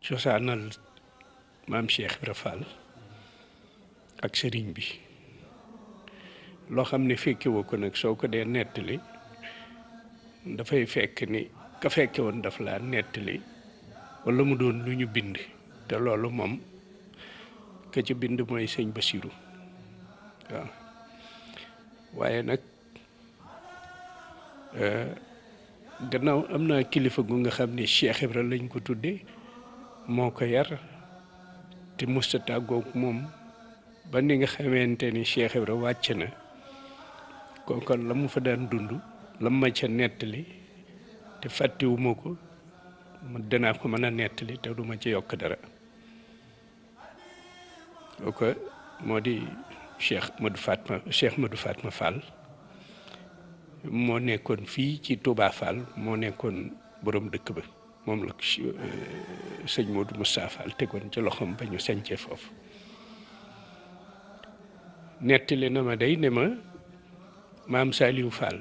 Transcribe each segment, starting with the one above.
cosaanal maam Cheikh Ibra Fall ak sëriñ bi loo xam ne fekkewoo ko nag soo ko dee nettali dafay fekk ni ka fekke woon daf laa nettali wala mu doon lu ñu bind te loolu moom ka ci bind mooy sëñ Basiru waaw waaye nag gannaaw am naa kilifa gu nga xam ne Cheikh Ibra lañ ko tudde moo ko yar te musta tàggoog moom ba ni nga xamante ni Cheikh Ibra wàcc na kooku la mu fa daan dund la ma ca nettali te fàttewuma ko ma danaa ko mën a nettali te duma ci yokk dara kooku moo di Cheikh Modou Fatma Fall moo nekkoon fii ci Touba Fall moo nekkoon borom dëkk ba moom la sëñ Modou Moustapha Fall tegoon ci loxoom ba ñu sañcee foofu nettali na ma day ne ma maam Saliou Fall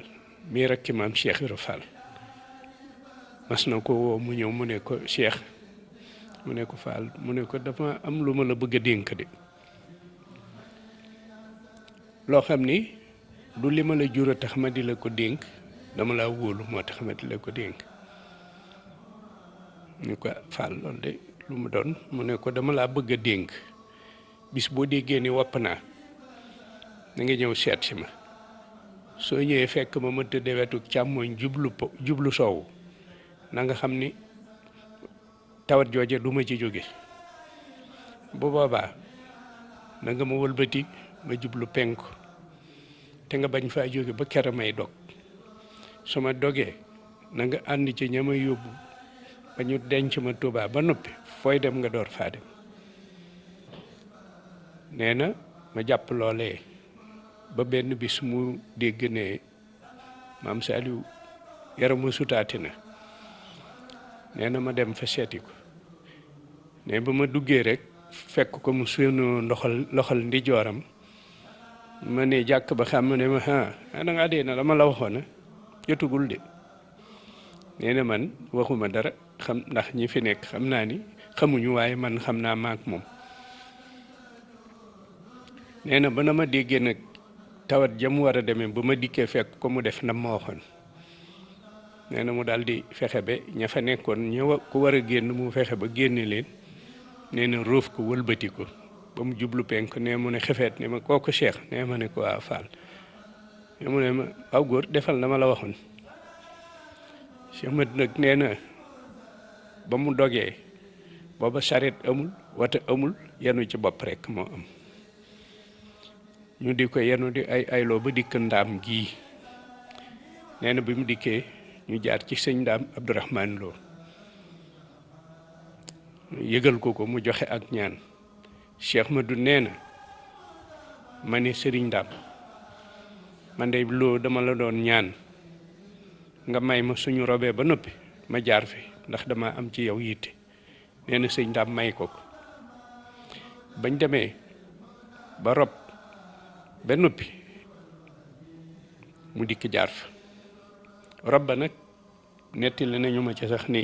mii rakki maam Cheikh Ibra Fall mas na ko woo mu ñëw mu ne ko Cheikh mu ne ko Fall mu ne ko dafa am lu ma la bëgg a dénk de loo xam ni du li ma la jur a tax ma di la ko dénk dama laa wóolu moo tax ma di la ko dénk ñu ko Fall loolu de lu mu doon mu ne ko dama laa bëgg a dénk bis boo déggee ni wopp naa na nga ñëw seet si ma soo ñëwee fekk ma tëddee wetu càmmooñ jublu soowu na nga xam ni tawat jooje du ma ci jóge bu boobaa na nga ma wëlbati ma jublu penku te nga bañ faa jóge ba kera may dog su ma dogee na nga ànd ci ña may yóbbu ba ñu denc ma Tuubaa ba noppi fooy dem nga door faa dem nee na ma jàpp loolee ba benn bis mu dégg ne maam Saliou yaramu sutaati na nee na ma dem fa seeti ko ne ba ma duggee rek fekk ko mu suñu loxol ndijooram ma ne jàkk ba xam ne ma da ngaa dee na la ma la waxoon jotugul de nee na man waxuma dara xam ndax ñi fi nekk xam naa ni xamuñu waaye man xam naa maak moom nee na ba na ma déggee nag tawat jam war a demee ba ma dikkee fekk ko mu def na ma waxoon nee na mu daal di fexe ba ña fa nekkoon ñëw ku war a génn mu fexe ba génne leen nee na róof ko wëlbati ko ba mu jublu penk nee mu ne xefeet ne ma kooku Cheikh nee ma ne ko waa Fall nee mu ne ma aw góor defal na ma la waxoon Cheikh Mat nag nee na ba mu dogee booba saret amul wata amul yenu ci bopp rek moo am ñu di ko yenu di ayloo ba dikk ndaam gii nee na bi mu dikkee ñu jaar ci sëñ ndaam Abdourahmane Lo yëgal ko mu joxe ak ñaan Cheikh Madou nee na ma ne sëriñ ndaam man de loo dama la doon ñaan nga may ma suñu robee ba noppi ma jaar fi ndax dama am ci yow yitte nee na sëñ ndaam may ko bañ demee ba rob ba noppi mu dikk jaar fa rob ba nag nettali nañu ma ci sax ni